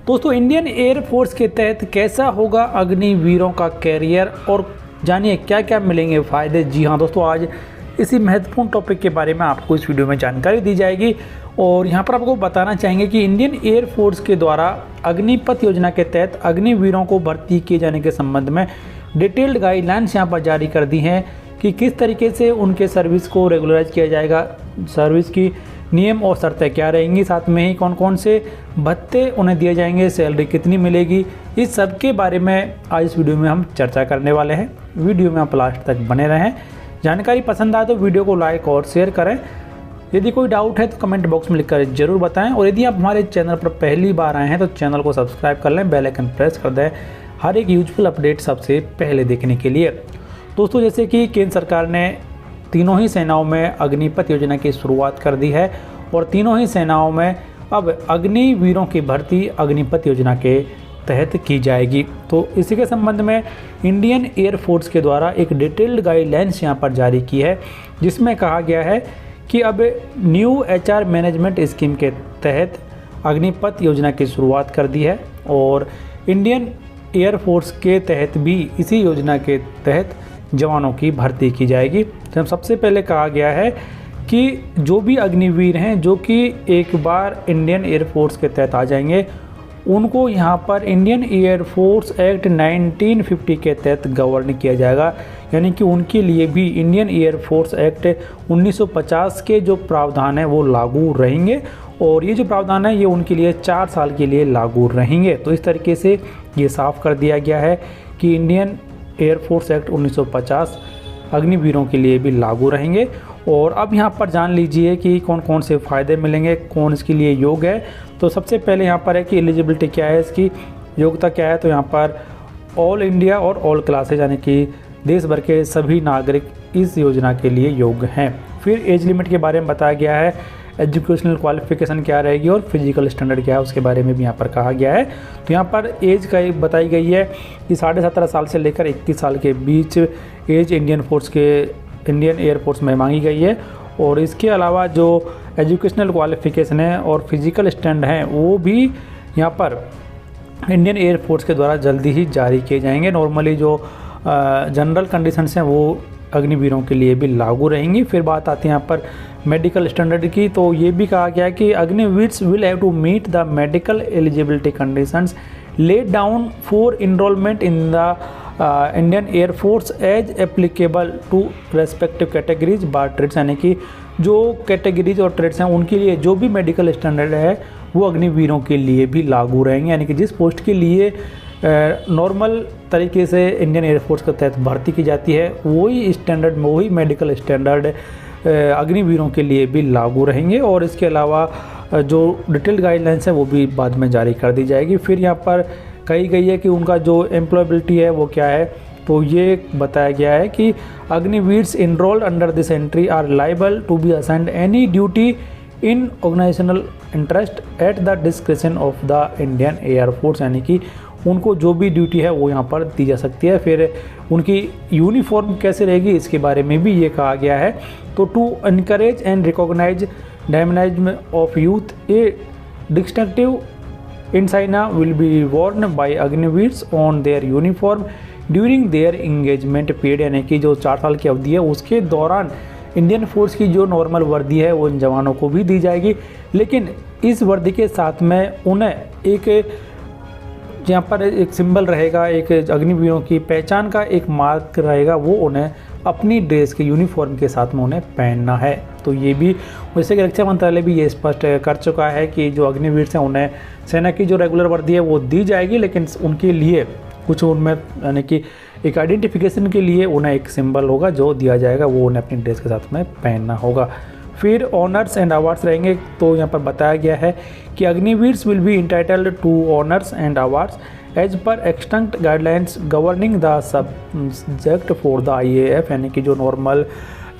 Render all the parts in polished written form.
दोस्तों Indian Air force के तहत कैसा होगा अग्निवीरों का कैरियर और जानिए क्या क्या मिलेंगे फ़ायदे। जी हाँ दोस्तों, आज इसी महत्वपूर्ण टॉपिक के बारे में आपको इस वीडियो में जानकारी दी जाएगी और यहाँ पर आपको बताना चाहेंगे कि इंडियन एयर फोर्स के द्वारा अग्निपथ योजना के तहत अग्निवीरों को भर्ती किए जाने के संबंध में डिटेल्ड गाइडलाइंस यहाँ पर जारी कर दी हैं कि किस तरीके से उनके सर्विस को रेगुलराइज किया जाएगा, सर्विस की नियम और शर्तें क्या रहेंगी, साथ में ही कौन कौन से भत्ते उन्हें दिए जाएंगे, सैलरी कितनी मिलेगी, इस सब के बारे में आज इस वीडियो में हम चर्चा करने वाले हैं। वीडियो में आप लास्ट तक बने रहें। जानकारी पसंद आए तो वीडियो को लाइक और शेयर करें। यदि कोई डाउट है तो कमेंट बॉक्स में लिखकर ज़रूर बताएं और यदि आप हमारे चैनल पर पहली बार आए हैं तो चैनल को सब्सक्राइब कर लें, बेल आइकन प्रेस कर दें हर एक यूजफुल अपडेट सबसे पहले देखने के लिए। दोस्तों जैसे कि केंद्र सरकार ने तीनों ही सेनाओं में अग्निपथ योजना की शुरुआत कर दी है और तीनों ही सेनाओं में अब अग्निवीरों की भर्ती अग्निपथ योजना के तहत की जाएगी। तो इसी के संबंध में इंडियन एयर फोर्स के द्वारा एक डिटेल्ड गाइडलाइंस यहाँ पर जारी की है, जिसमें कहा गया है कि अब न्यू HR मैनेजमेंट स्कीम के तहत अग्निपथ योजना की शुरुआत कर दी है और इंडियन एयर फोर्स के तहत भी इसी योजना के तहत जवानों की भर्ती की जाएगी। तो सबसे पहले कहा गया है कि जो भी अग्निवीर हैं जो कि एक बार इंडियन एयर फोर्स के तहत आ जाएंगे, उनको यहाँ पर इंडियन एयर फोर्स एक्ट 1950 के तहत गवर्न किया जाएगा, यानी कि उनके लिए भी इंडियन एयर फोर्स एक्ट 1950 के जो प्रावधान हैं वो लागू रहेंगे और ये जो प्रावधान है ये उनके लिए 4 साल के लिए लागू रहेंगे। तो इस तरीके से ये साफ कर दिया गया है कि इंडियन एयर फोर्स एक्ट 1950 अग्निवीरों के लिए भी लागू रहेंगे। और अब यहाँ पर जान लीजिए कि कौन कौन से फ़ायदे मिलेंगे, कौन इसके लिए योग्य है। तो सबसे पहले यहाँ पर है कि एलिजिबिलिटी क्या है, इसकी योग्यता क्या है। तो यहाँ पर ऑल इंडिया और ऑल क्लासेज यानी कि देश भर के सभी नागरिक इस योजना के लिए योग्य हैं। फिर एज लिमिट के बारे में बताया गया है, एजुकेशनल क्वालिफिकेशन क्या रहेगी और फिजिकल स्टैंडर्ड क्या है उसके बारे में भी यहाँ पर कहा गया है। तो यहाँ पर एज का बताई गई है कि 17.5 साल से लेकर 21 साल के बीच एज इंडियन एयर फोर्स में मांगी गई है। और इसके अलावा जो एजुकेशनल क्वालिफिकेशन है और फिजिकल स्टैंड हैं वो भी यहाँ पर इंडियन एयर फोर्स के द्वारा जल्दी ही जारी किए जाएंगे। नॉर्मली जो जनरल कंडीशंस हैं वो अग्निवीरों के लिए भी लागू रहेंगी। फिर बात आती है यहाँ पर मेडिकल स्टैंडर्ड की। तो ये भी कहा गया है कि Agniveers will have to meet the medical eligibility conditions laid down for enrolment in the Indian Air Force as applicable to respective categories by trades, यानी कि जो कैटेगरीज और ट्रेड्स हैं उनके लिए जो भी मेडिकल स्टैंडर्ड है वो अग्निवीरों के लिए भी लागू रहेंगे। यानी कि जिस पोस्ट के लिए नॉर्मल तरीके से इंडियन एयर फोर्स के तहत भर्ती की जाती है वही स्टैंडर्ड में वही मेडिकल स्टैंडर्ड अग्निवीरों के लिए भी लागू रहेंगे। और इसके अलावा जो डिटेल्ड गाइडलाइंस है वो भी बाद में जारी कर दी जाएगी। फिर यहाँ पर कही गई है कि उनका जो एम्प्लॉयबिलिटी है वो क्या है। तो ये बताया गया है कि Agniveers enrolled under this entry are liable to be assigned any duty in organisational interest at the description of the Indian Air Force, यानी कि उनको जो भी ड्यूटी है वो यहाँ पर दी जा सकती है। फिर उनकी यूनिफॉर्म कैसे रहेगी इसके बारे में भी ये कहा गया है। तो to encourage and recognise dynamism of youth a distinctive insignia will be worn by Agniveers on their uniform during their engagement period, यानी कि जो 4 साल की अवधि है उसके दौरान इंडियन फोर्स की जो नॉर्मल वर्दी है वो इन जवानों को भी दी जाएगी। लेकिन इस वर्दी के साथ में उन्हें एक यहाँ पर एक सिंबल रहेगा, एक अग्निवीरों की पहचान का एक मार्क रहेगा, वो उन्हें अपनी ड्रेस के यूनिफॉर्म के साथ में उन्हें पहनना है। तो ये भी वैसे कि रक्षा मंत्रालय भी ये स्पष्ट कर चुका है कि जो अग्निवीर हैं उन्हें सेना की जो रेगुलर वर्दी है वो दी जाएगी, लेकिन उनके लिए कुछ उनमें यानी कि एक आइडेंटिफिकेशन के लिए उन्हें एक सिंबल होगा जो दिया जाएगा, वो उन्हें अपनी ड्रेस के साथ में पहनना होगा। फिर ऑनर्स एंड अवार्ड्स रहेंगे। तो यहाँ पर बताया गया है कि Agniveers will be entitled to honours and awards as per extent guidelines governing the subject for the IAF, यानी कि जो नॉर्मल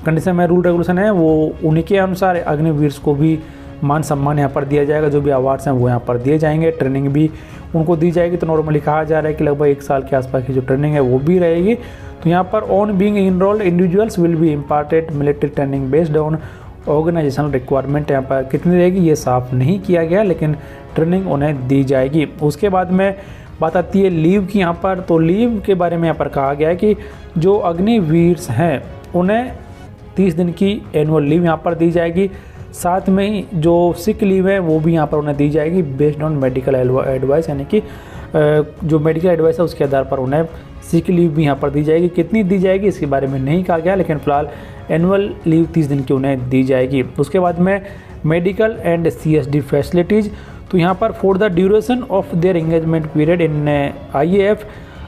कंडीशन में रूल रेगुलेशन है वो उन्हीं के अनुसार अग्निवीर्स को भी मान सम्मान यहाँ पर दिया जाएगा। जो भी अवार्ड्स हैं वो यहाँ पर दिए जाएंगे, ट्रेनिंग भी उनको दी जाएगी। तो नॉर्मली कहा जा रहा है कि लगभग 1 साल के आसपास की जो ट्रेनिंग है वो भी रहेगी। तो यहाँ पर on being enrolled individuals will be imparted military training based on organisational requirement यहाँ पर कितनी रहेगी ये साफ नहीं किया गया, लेकिन ट्रेनिंग उन्हें दी जाएगी। उसके बाद में बात आती है लीव की यहाँ पर। तो लीव के बारे में यहाँ पर कहा गया है कि जो अग्निवीर हैं उन्हें 30 दिन की एनुअल लीव यहाँ पर दी जाएगी। साथ में ही जो सिक लीव है वो भी यहाँ पर उन्हें दी जाएगी बेस्ड ऑन मेडिकल एडवाइस, यानी कि जो मेडिकल एडवाइस है उसके आधार पर उन्हें सिक लीव भी यहाँ पर दी जाएगी। कितनी दी जाएगी इसके बारे में नहीं कहा गया, लेकिन फ़िलहाल एनुअल लीव 30 दिन की उन्हें दी जाएगी। उसके बाद में मेडिकल एंड CSD फैसिलिटीज़। तो यहाँ पर for the duration of their engagement period in IAF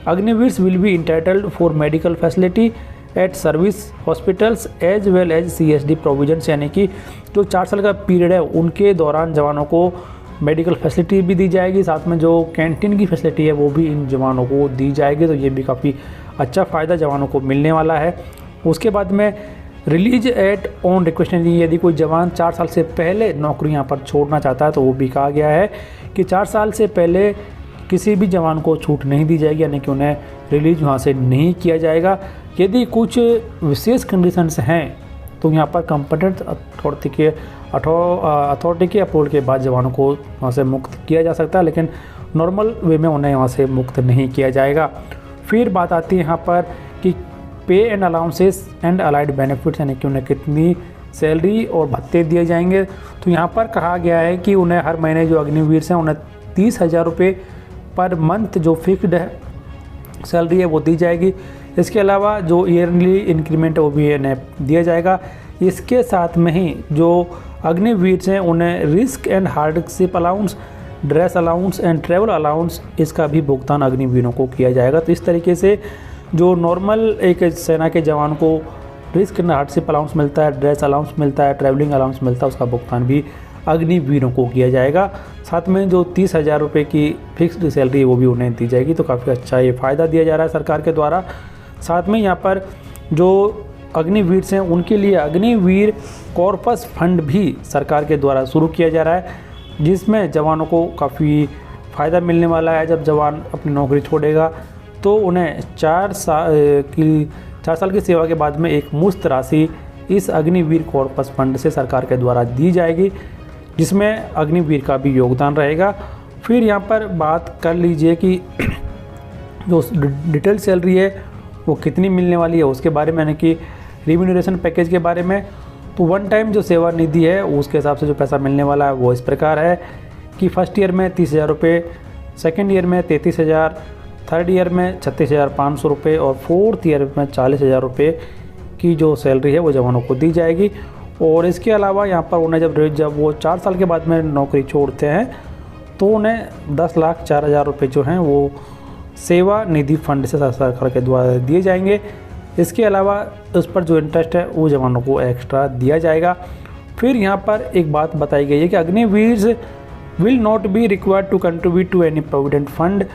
Agniveers will be entitled for medical facility at service hospitals as well as CSD provisions, यानी कि जो 4 साल का पीरियड है उनके दौरान जवानों को मेडिकल फैसिलिटी भी दी जाएगी। साथ में जो कैंटीन की फैसिलिटी है वो भी इन जवानों को दी जाएगी। तो ये भी काफ़ी अच्छा फ़ायदा जवानों को मिलने वाला है। उसके बाद में रिलीज एट ऑन रिक्वेस्ट, यदि कोई जवान 4 साल से पहले नौकरी यहाँ पर छोड़ना चाहता है तो वो भी कहा गया है कि 4 साल से पहले किसी भी जवान को छूट नहीं दी जाएगी, यानी कि उन्हें रिलीज वहाँ से नहीं किया जाएगा। यदि कुछ विशेष कंडीशंस हैं तो यहाँ पर कॉम्पिटेंट अथॉरिटी के अप्रूवल के बाद जवानों को वहाँ से मुक्त किया जा सकता है, लेकिन नॉर्मल वे में उन्हें वहाँ से मुक्त नहीं किया जाएगा। फिर बात आती है यहाँ पर कि पे and allowances and allied benefits, यानी कि उन्हें कितनी सैलरी और भत्ते दिए जाएंगे। तो यहाँ पर कहा गया है कि उन्हें हर महीने जो अग्निवीर हैं उन्हें 30,000 रुपये पर मंथ जो फिक्स्ड है सैलरी है वो दी जाएगी। इसके अलावा जो ईयरली इंक्रीमेंट है वो भी इन्हें दिया जाएगा। इसके साथ में ही जो अग्निवीर हैं उन्हें risk and hardship allowance, dress allowance and travel allowance, इसका भी भुगतान अग्निवीरों को किया जाएगा। तो इस तरीके से जो नॉर्मल एक सेना के जवान को रिस्क एंड हार्डशिप अलाउंस मिलता है, ड्रेस अलाउंस मिलता है, ट्रैवलिंग अलाउंस मिलता है, उसका भुगतान भी अग्निवीरों को किया जाएगा। साथ में जो 30,000 रुपये की फिक्स्ड सैलरी है वो भी उन्हें दी जाएगी। तो काफ़ी अच्छा ये फ़ायदा दिया जा रहा है सरकार के द्वारा। साथ में यहाँ पर जो अग्निवीर हैं उनके लिए अग्निवीर कॉर्पस फंड भी सरकार के द्वारा शुरू किया जा रहा है, जिसमें जवानों को काफ़ी फ़ायदा मिलने वाला है। जब जवान अपनी नौकरी छोड़ेगा तो उन्हें 4 साल की सेवा के बाद में एक मुश्त राशि इस अग्निवीर कॉर्पस फंड से सरकार के द्वारा दी जाएगी, जिसमें अग्निवीर का भी योगदान रहेगा। फिर यहाँ पर बात कर लीजिए कि जो डिटेल सैलरी है वो कितनी मिलने वाली है उसके बारे में, यानी कि रिम्यूनरेशन पैकेज के बारे में। तो वन टाइम जो सेवा निधि है उसके हिसाब से जो पैसा मिलने वाला है वो इस प्रकार है कि फर्स्ट ईयर में 30,000 रुपये, सेकेंड ईयर में 33,000, थर्ड ईयर में 36,500 रुपये और फोर्थ ईयर में 40,000 रुपये की जो सैलरी है वो जवानों को दी जाएगी। और इसके अलावा यहाँ पर उन्हें जब वो 4 साल के बाद में नौकरी छोड़ते हैं तो उन्हें 10,04,000 रुपये जो हैं वो सेवा निधि फंड से सरकार के द्वारा दिए जाएंगे। इसके अलावा उस पर जो इंटरेस्ट है वो जवानों को एक्स्ट्रा दिया जाएगा। फिर यहाँ पर एक बात बताई गई है कि Agniveers will not be required to contribute to any provident fund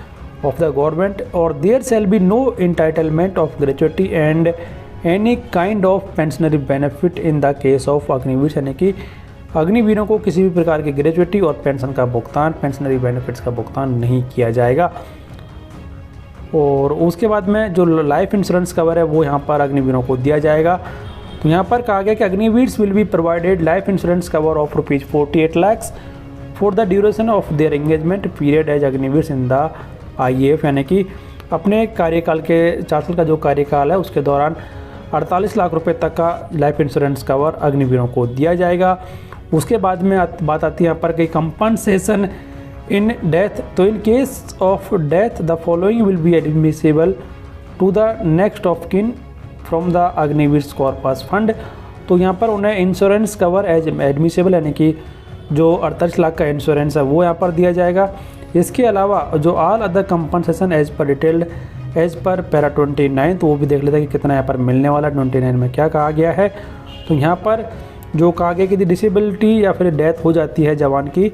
of the government और there shall be no entitlement of gratuity and any kind of pensionary benefit in the case of Agniveer, यानी कि अग्निवीरों को किसी भी प्रकार की ग्रेचुइटी और pension का भुगतान, पेंशनरी बेनिफिट्स का भुगतान नहीं किया जाएगा। और उसके बाद में जो लाइफ इंश्योरेंस कवर है वो यहाँ पर अग्निवीरों को दिया जाएगा। तो यहाँ पर कहा गया कि Agniveers will be provided life insurance cover of ₹48 lakh for the duration of their engagement period as Agniveers in the IAF, यानी कि अपने कार्यकाल के 4 साल का जो कार्यकाल है उसके दौरान 48 लाख रुपए तक का लाइफ इंश्योरेंस कवर अग्निवीरों को दिया जाएगा। उसके बाद में बात आती है यहाँ पर कि कंपनसेशन इन डेथ। तो in case of death the following will be admissible to the next of kin from the Agniveer corpus fund. तो यहाँ पर उन्हें इंश्योरेंस कवर एज एडमिसिबल, यानी कि जो 48 लाख का इंश्योरेंस है वो यहाँ पर दिया जाएगा। इसके अलावा जो all other compensation as per detailed as per para 29, तो वो भी देख लेते हैं कि कितना यहाँ पर मिलने वाला 29 में क्या कहा गया है। तो यहाँ पर जो कहा गया कि डिसेबिलिटी या फिर डेथ हो जाती है जवान की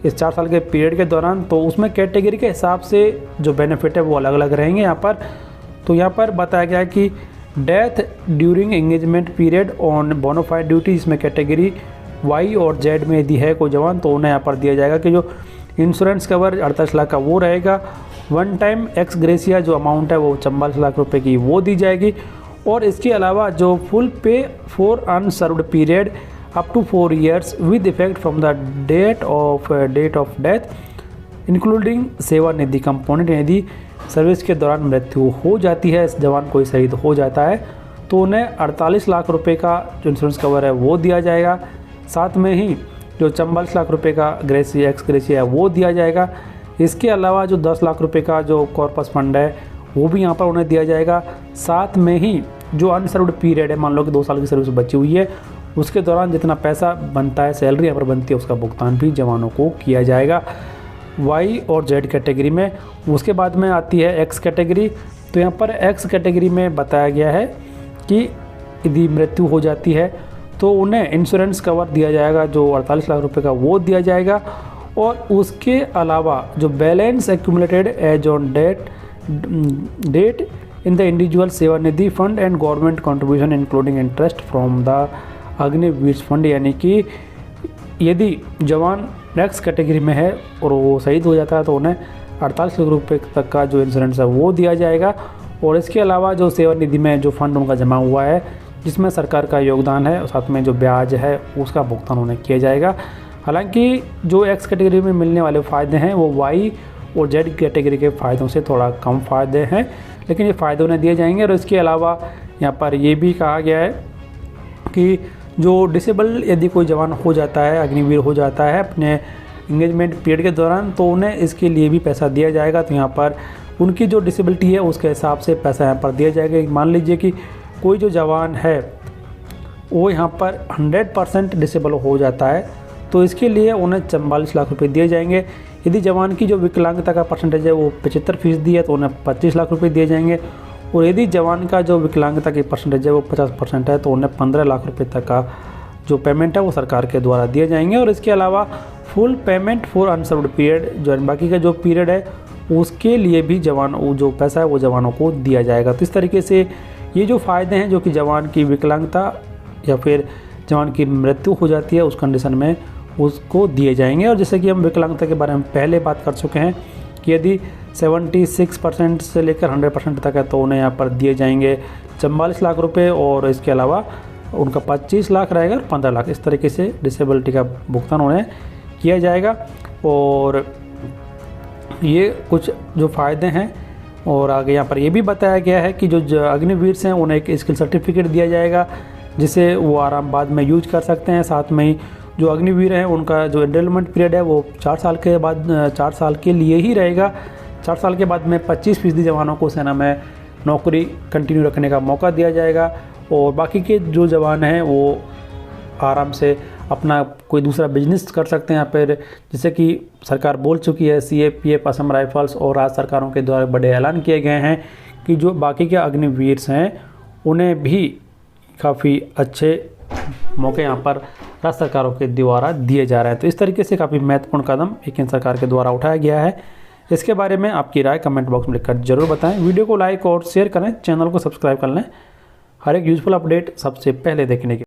इस 4 साल के पीरियड के दौरान, तो उसमें कैटेगरी के हिसाब से जो बेनिफिट है वो अलग अलग रहेंगे यहाँ पर। तो यहाँ पर बताया गया कि death during engagement period on bonafide duty, इसमें कैटेगरी Y और Z में यदि है कोई जवान तो उन्हें यहाँ पर दिया जाएगा कि जो इंश्योरेंस कवर 48 लाख का वो रहेगा। वन टाइम एक्स ग्रेसिया जो अमाउंट है वो 44 लाख रुपए की वो दी जाएगी। और इसके अलावा जो full pay for unserved period up to 4 years with effect from the date of death including Sevanidhi component. यदि सर्विस के दौरान मृत्यु हो जाती है, इस जवान कोई शहीद हो जाता है, तो उन्हें 48 लाख रुपए का जो इंश्योरेंस कवर है वो दिया जाएगा। साथ में ही जो 44 लाख रुपए का ग्रेसिया एक्स ग्रेसिया है वो दिया जाएगा। इसके अलावा जो 10 लाख रुपए का जो कॉर्पस फंड है वो भी यहाँ पर उन्हें दिया जाएगा। साथ में ही जो अनसर्व्ड पीरियड है, मान लो कि 2 साल की सर्विस बची हुई है, उसके दौरान जितना पैसा बनता है, सैलरी यहाँ पर बनती है, उसका भुगतान भी जवानों को किया जाएगा वाई और जेड कैटेगरी में। उसके बाद में आती है एक्स कैटेगरी। तो यहाँ पर एक्स कैटेगरी में बताया गया है कि यदि मृत्यु हो जाती है तो उन्हें इंश्योरेंस कवर दिया जाएगा, जो 48 लाख रुपए का वो दिया जाएगा। और उसके अलावा जो balance accumulated as on date in the individual Sevanidhi fund and government contribution including interest from the Agniveer fund, यानी कि यदि जवान नेक्स्ट कैटेगरी में है और वो शहीद हो जाता है तो उन्हें 48 लाख रुपये तक का जो इंश्योरेंस है वो दिया जाएगा। और इसके अलावा जो सेवानिधि में जो फंड उनका जमा हुआ है, जिसमें सरकार का योगदान है और साथ में जो ब्याज है उसका भुगतान उन्हें किया जाएगा। हालांकि जो एक्स कैटेगरी में मिलने वाले फ़ायदे हैं वो वाई और जेड कैटेगरी के फ़ायदों से थोड़ा कम फ़ायदे हैं, लेकिन ये फ़ायदे उन्हें दिए जाएंगे। और इसके अलावा यहाँ पर ये भी कहा गया है कि जो डिसेबल यदि कोई जवान हो जाता है, अग्निवीर हो जाता है अपने इंगेजमेंट पीरियड के दौरान, तो उन्हें इसके लिए भी पैसा दिया जाएगा। तो यहाँ पर उनकी जो डिसेबिलिटी है उसके हिसाब से पैसा यहाँ पर दिया जाएगा। मान लीजिए कि कोई जो जवान है वो यहाँ पर 100% डिसेबल हो जाता है, तो इसके लिए उन्हें 44 लाख रुपए दिए जाएंगे। यदि जवान की जो विकलांगता का परसेंटेज है वो 75% है तो उन्हें 25 लाख रुपए दिए जाएंगे। और यदि जवान का जो विकलांगता की परसेंटेज है वो 50% है तो उन्हें 15 लाख रुपए तक का जो पेमेंट है वो सरकार के द्वारा दिए जाएंगे। और इसके अलावा full payment for unserved period, जो बाकी का जो पीरियड है उसके लिए भी जवान जो पैसा है वो जवानों को दिया जाएगा। तो इस तरीके से ये जो फ़ायदे हैं जो कि जवान की विकलांगता या फिर जवान की मृत्यु हो जाती है उस कंडीशन में उसको दिए जाएंगे। और जैसे कि हम विकलांगता के बारे में पहले बात कर चुके हैं कि यदि 76% से लेकर 100% तक है तो उन्हें यहाँ पर दिए जाएंगे 44 लाख रुपए, और इसके अलावा उनका 25 लाख रहेगा और 15 लाख, इस तरीके से डिसेबिलिटी का भुगतान उन्हें किया जाएगा। और ये कुछ जो फ़ायदे हैं। और आगे यहाँ पर ये भी बताया गया है कि जो अग्निवीर हैं उन्हें एक स्किल सर्टिफिकेट दिया जाएगा जिसे वो आराम बाद में यूज कर सकते हैं। साथ में ही जो अग्निवीर हैं उनका जो एनरोलमेंट पीरियड है वो 4 साल के बाद 4 साल के लिए ही रहेगा। 4 साल के बाद में 25% जवानों को सेना में नौकरी कंटिन्यू रखने का मौका दिया जाएगा। और बाकी के जो जवान हैं वो आराम से अपना कोई दूसरा बिजनेस कर सकते हैं यहाँ पर, जैसे कि सरकार बोल चुकी है, CAPF, असम राइफल्स और राज्य सरकारों के द्वारा बड़े ऐलान किए गए हैं कि जो बाकी के अग्निवीर हैं उन्हें भी काफ़ी अच्छे मौके यहाँ पर राज्य सरकारों के द्वारा दिए जा रहे हैं। तो इस तरीके से काफ़ी महत्वपूर्ण कदम एक केंद्र सरकार के द्वारा उठाया गया है। इसके बारे में आपकी राय कमेंट बॉक्स में लिखकर जरूर बताएं। वीडियो को लाइक और शेयर करें, चैनल को सब्सक्राइब कर लें हर एक यूजफुल अपडेट सबसे पहले देखने के